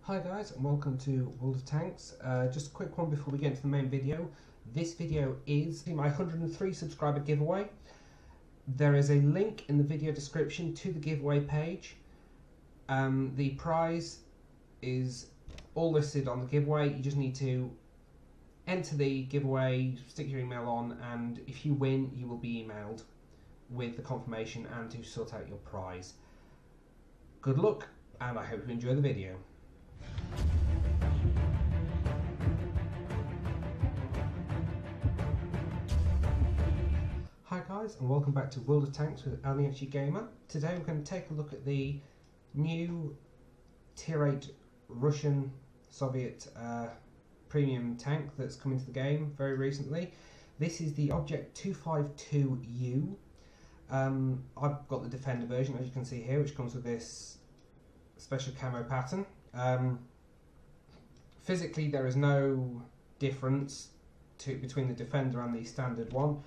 Hi guys, and welcome to World of Tanks. Just a quick one before we get into the main video. This video is my 103 subscriber giveaway. There is a link in the video description to the giveaway page. The prize is all listed on the giveaway. You just need to enter the giveaway, stick your email on, and if you win you will be emailed with the confirmation and to sort out your prize. Good luck, and I hope you enjoy the video. Hi guys, and welcome back to World of Tanks with Alniachi Gamer. Today we're going to take a look at the new Tier 8 Russian Soviet premium tank that's come into the game very recently. This is the Object 252U. I've got the Defender version, as you can see here, which comes with this special camo pattern. Physically there is no difference between the Defender and the standard one.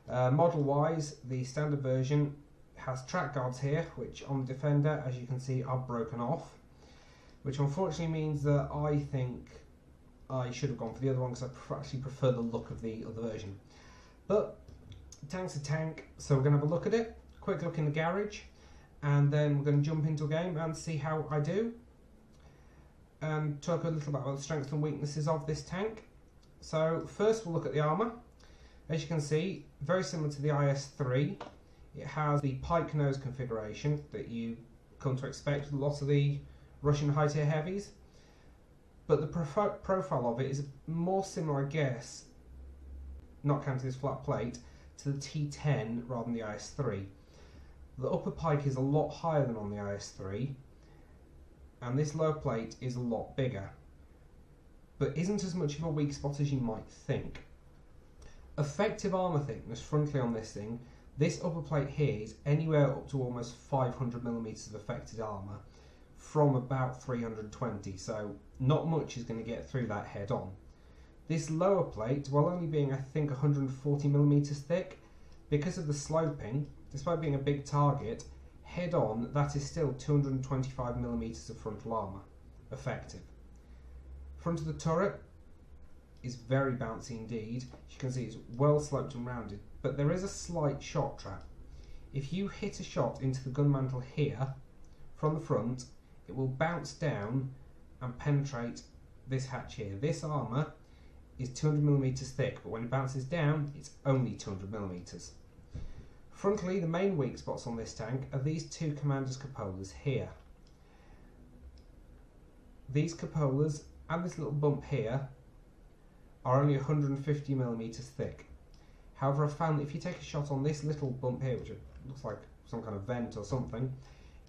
Model wise, the standard version has track guards here, which on the Defender, as you can see, are broken off, which unfortunately means that I think I should have gone for the other one because I actually prefer the look of the other version. But tank's a tank, so we're going to have a look at it, quick look in the garage, and then we're going to jump into a game and see how I do, and talk a little about the strengths and weaknesses of this tank. So first we'll look at the armour. As you can see, very similar to the IS-3, it has the pike nose configuration that you come to expect with lots of the Russian high-tier heavies, but the profile of it is more similar, I guess, not counting this flat plate, to the T10 rather than the IS-3. The upper pike is a lot higher than on the IS-3, and this lower plate is a lot bigger, but isn't as much of a weak spot as you might think. Effective armour thickness frontally on this thing, this upper plate here is anywhere up to almost 500mm of effective armour from about 320, so not much is going to get through that head on. This lower plate, while only being I think 140mm thick, because of the sloping, despite being a big target, head on that is still 225mm of frontal armour effective. Front of the turret is very bouncy indeed. As you can see, it's well sloped and rounded, but there is a slight shot trap. If you hit a shot into the gun mantle here from the front, it will bounce down and penetrate this hatch here. This armour is 200mm thick, but when it bounces down it's only 200mm. Frontally, the main weak spots on this tank are these two commander's cupolas here. These cupolas and this little bump here are only 150mm thick. However, I've found that if you take a shot on this little bump here, which looks like some kind of vent or something,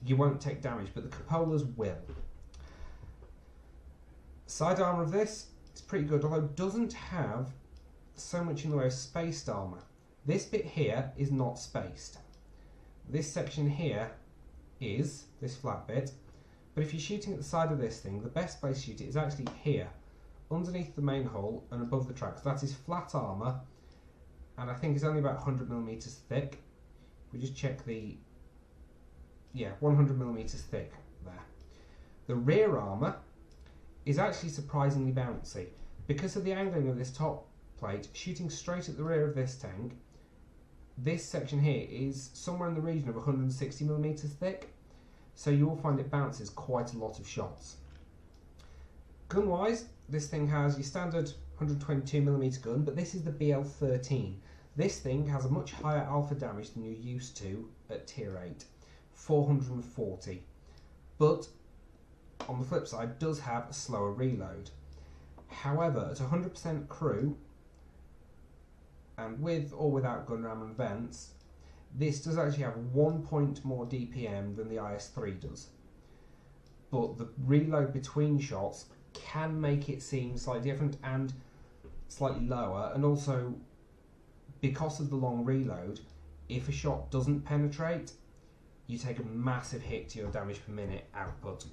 you won't take damage, but the cupolas will. Side armour of this is pretty good, although it doesn't have so much in the way of spaced armour. This bit here is not spaced. This section here is, this flat bit, but if you're shooting at the side of this thing, the best place to shoot it is actually here, underneath the main hull and above the tracks. That is flat armour, and I think it's only about 100mm thick. We just check the, 100mm thick there. The rear armour is actually surprisingly bouncy. Because of the angling of this top plate, shooting straight at the rear of this tank, this section here is somewhere in the region of 160mm thick, so you will find it bounces quite a lot of shots. Gun wise, this thing has your standard 122mm gun, but this is the BL-13. This thing has a much higher alpha damage than you're used to at Tier 8, 440, but on the flip side does have a slower reload. However, at 100% crew, and with or without gun ram and vents, this does actually have 1 point more DPM than the IS-3 does. But the reload between shots can make it seem slightly different and slightly lower, and also because of the long reload, if a shot doesn't penetrate, you take a massive hit to your damage per minute output.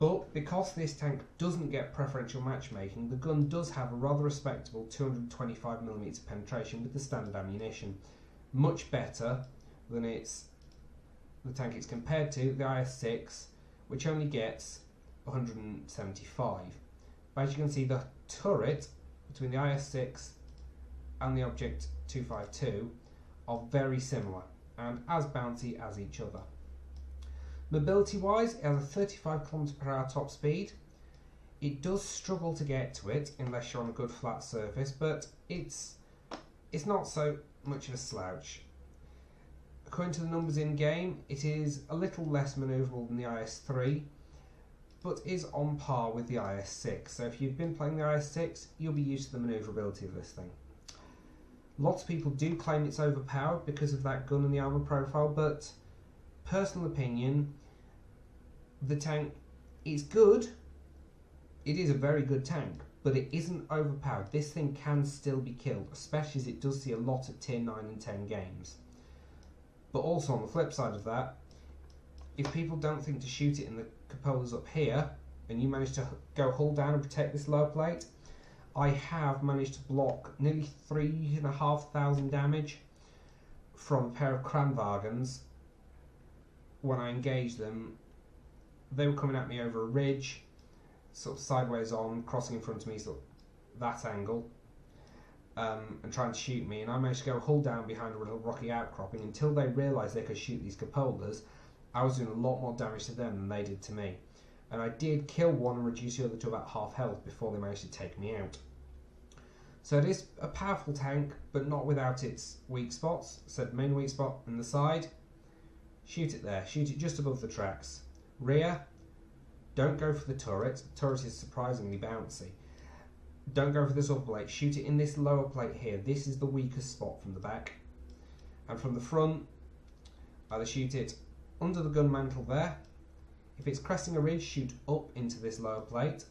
But because this tank doesn't get preferential matchmaking, the gun does have a rather respectable 225mm penetration with the standard ammunition. Much better than the tank it's compared to, the IS-6, which only gets 175. But as you can see, the turret between the IS-6 and the Object 252 are very similar and as bouncy as each other. Mobility wise, it has a 35 km/h top speed. It does struggle to get to it unless you're on a good flat surface, but it's not so much of a slouch. According to the numbers in game, it is a little less manoeuvrable than the IS-3, but is on par with the IS-6. So if you've been playing the IS-6, you'll be used to the manoeuvrability of this thing. Lots of people do claim it's overpowered because of that gun and the armour profile, but personal opinion, the tank is good. It is a very good tank, but it isn't overpowered. This thing can still be killed, especially as it does see a lot of tier 9 and 10 games. But also on the flip side of that, if people don't think to shoot it in the cupolas up here, and you manage to go hull down and protect this lower plate, I have managed to block nearly 3,500 damage from a pair of Kranwagens when I engaged them. They were coming at me over a ridge, sort of sideways on, crossing in front of me, sort of that angle, and trying to shoot me, and I managed to go hull down behind a little rocky outcropping. Until they realised they could shoot these cupolas, I was doing a lot more damage to them than they did to me. And I did kill one and reduce the other to about half health before they managed to take me out. So it is a powerful tank, but not without its weak spots. So the main weak spot in the side, shoot it there, shoot it just above the tracks. Rear, don't go for the turret. The turret is surprisingly bouncy. Don't go for this upper plate, shoot it in this lower plate here. This is the weakest spot from the back. And from the front, either shoot it under the gun mantle there. If it's cresting a ridge, shoot up into this lower plate,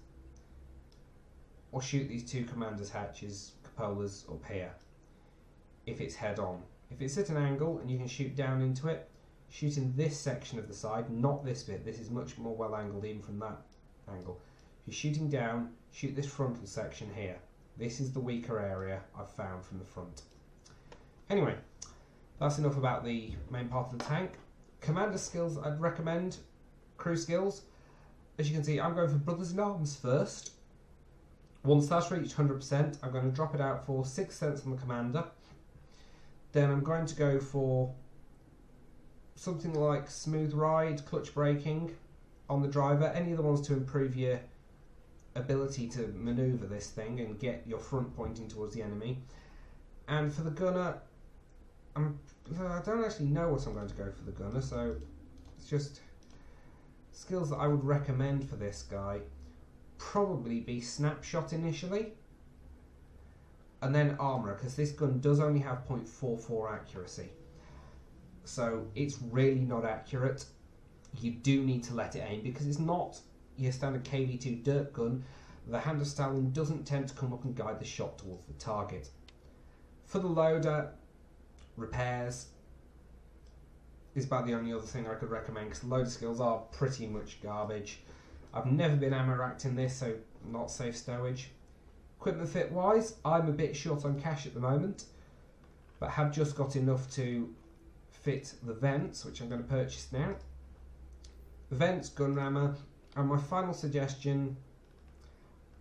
or shoot these two commander's hatches, cupolas, up here, if it's head on. If it's at an angle and you can shoot down into it, shoot in this section of the side, not this bit. This is much more well angled even from that angle. If you're shooting down, shoot this frontal section here. This is the weaker area I've found from the front. Anyway, that's enough about the main part of the tank. Commander skills I'd recommend. Crew skills. As you can see, I'm going for Brothers in Arms first. Once that's reached 100%, I'm going to drop it out for 6 cents on the commander. Then I'm going to go for something like smooth ride, clutch braking on the driver, any other ones to improve your ability to manoeuvre this thing and get your front pointing towards the enemy. And for the gunner, I don't actually know what I'm going to go for the gunner, so it's just skills that I would recommend for this guy. Probably be snapshot initially, and then armourer, because this gun does only have 0.44 accuracy, so it's really not accurate. You do need to let it aim, because it's not your standard KV2 dirt gun. The hand of Stalin doesn't tend to come up and guide the shot towards the target. For the loader, repairs is about the only other thing I could recommend, because the loader skills are pretty much garbage. I've never been ammo racked in this, so not safe stowage. Equipment fit wise, I'm a bit short on cash at the moment, but have just got enough to fit the vents, which I'm going to purchase now. Vents, gun rammer, and my final suggestion,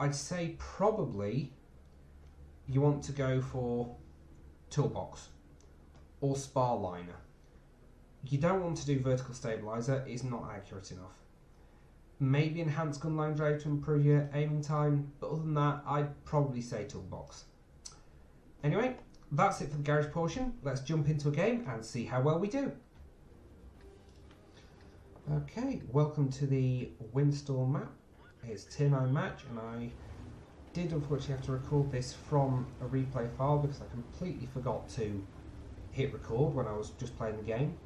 I'd say probably you want to go for toolbox or spar liner. You don't want to do vertical stabilizer, it's not accurate enough. Maybe enhanced gunline drive to improve your aiming time, but other than that, I'd probably say toolbox. Anyway, that's it for the garage portion. Let's jump into a game and see how well we do. Okay, welcome to the Windstorm map. It's tier 9 match, and I did unfortunately have to record this from a replay file because I completely forgot to hit record when I was just playing the game.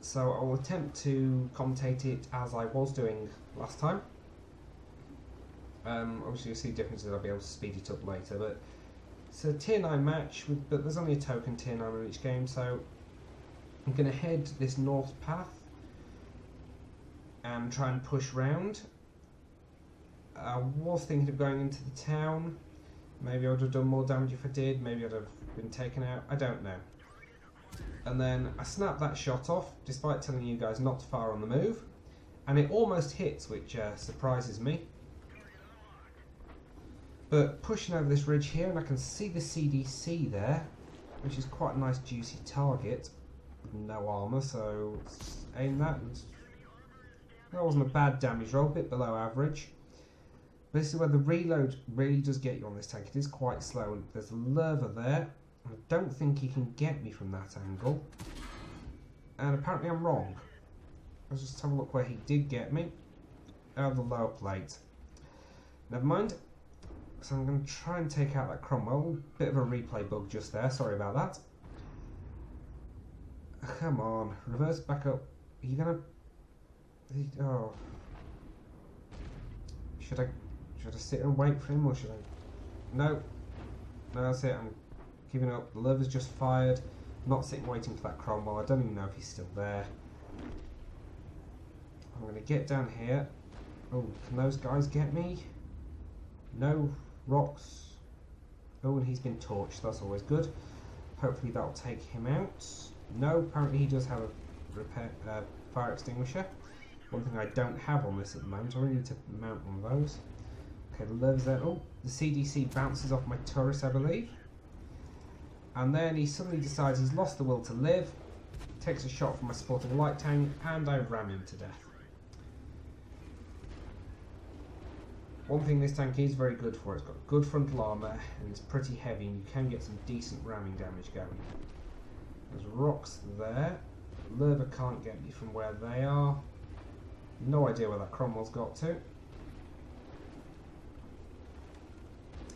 So I will attempt to commentate it as I was doing last time. Obviously you'll see differences, I'll be able to speed it up later, but it's a tier 9 match, but there's only a token tier 9 in each game, so I'm going to head this north path and try and push round. I was thinking of going into the town. Maybe I would have done more damage if I did, maybe I'd have been taken out, I don't know. And then I snapped that shot off, despite telling you guys not to fire on the move. And it almost hits, which surprises me. But pushing over this ridge here, and I can see the CDC there, which is quite a nice juicy target with no armour, so aim that. And that wasn't a bad damage roll, a bit below average. But this is where the reload really does get you on this tank. It is quite slow, and there's a lurver there. And I don't think he can get me from that angle. And apparently I'm wrong. Let's just have a look where he did get me. Out of the lower plate. Never mind. So I'm going to try and take out that Cromwell. Bit of a replay bug just there. Sorry about that. Come on. Reverse back up. Are you going to... Oh. Should I sit and wait for him, or should I... No. No, that's it. I'm giving up. The lever's just fired. Not sitting waiting for that Cromwell. I don't even know if he's still there. I'm going to get down here. Oh, can those guys get me? No. Rocks. Oh, and he's been torched. That's always good. Hopefully that'll take him out. No, apparently he does have a fire extinguisher. One thing I don't have on this at the moment. I really need to mount one of those. Okay, the lever's there. Oh, the CDC bounces off my turret, I believe. And then he suddenly decides he's lost the will to live. Takes a shot from my supporting light tank, and I ram him to death. One thing this tank is very good for, it's got good frontal armour and it's pretty heavy, and you can get some decent ramming damage going. There's rocks there. Lurver can't get me from where they are. No idea where that Cromwell's got to.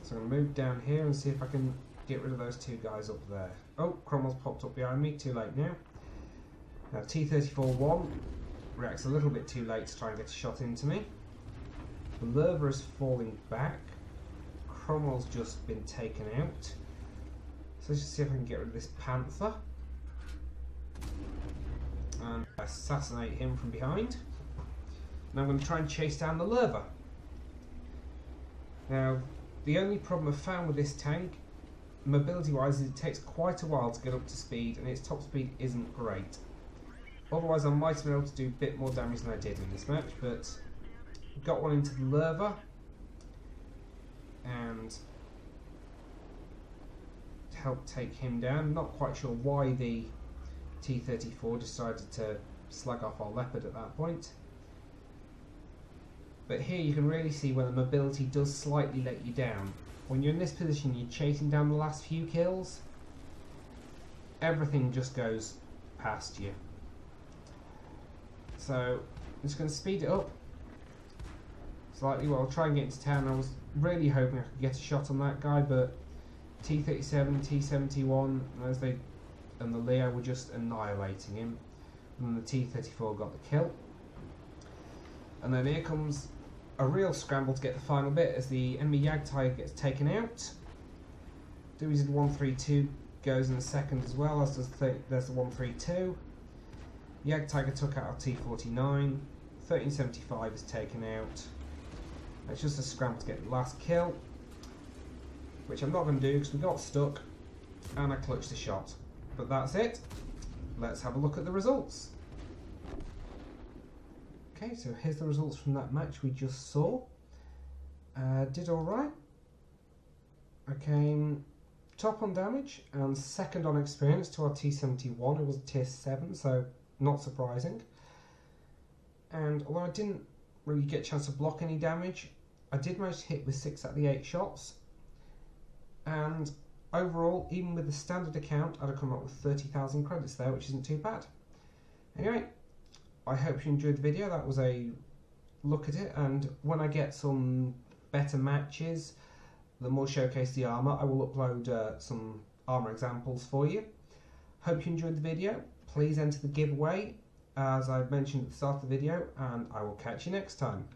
So I'm going to move down here and see if I can get rid of those two guys up there. Oh, Cromwell's popped up behind me, too late now. Now T-34-1 reacts a little bit too late to try and get a shot into me. The lurver is falling back. Cromwell's just been taken out. So let's just see if I can get rid of this Panther. And assassinate him from behind. Now I'm going to try and chase down the lurver. Now, the only problem I've found with this tank, mobility wise, is it takes quite a while to get up to speed, and its top speed isn't great. Otherwise I might have been able to do a bit more damage than I did in this match, but got one into the lurver and helped take him down. Not quite sure why the T-34 decided to slag off our Leopard at that point. But here you can really see when the mobility does slightly let you down. When you're in this position, you're chasing down the last few kills, everything just goes past you. So I'm just going to speed it up slightly. Well, I'll try and get into town. I was really hoping I could get a shot on that guy, but T-37, T-71 and the Leo were just annihilating him. And then the T-34 got the kill. And then here comes a real scramble to get the final bit as the enemy Jagdtiger gets taken out. Dewey's 132 goes in a second as well, as does there's the 132. Jagdtiger took out our T-49. 1375 is taken out. It's just a scramble to get the last kill, which I'm not going to do because we got stuck and I clutched a shot. But that's it. Let's have a look at the results. Okay, so here's the results from that match we just saw. Did alright. I came top on damage and second on experience to our T-71. It was a tier 7, so not surprising. And although I didn't really get a chance to block any damage, I did manage to hit with 6 out of the 8 shots. And overall, even with the standard account, I'd have come up with 30,000 credits there, which isn't too bad. Anyway, I hope you enjoyed the video. That was a look at it, and when I get some better matches that more showcase the armour, I will upload some armour examples for you. Hope you enjoyed the video. Please enter the giveaway, as I've mentioned at the start of the video, and I will catch you next time.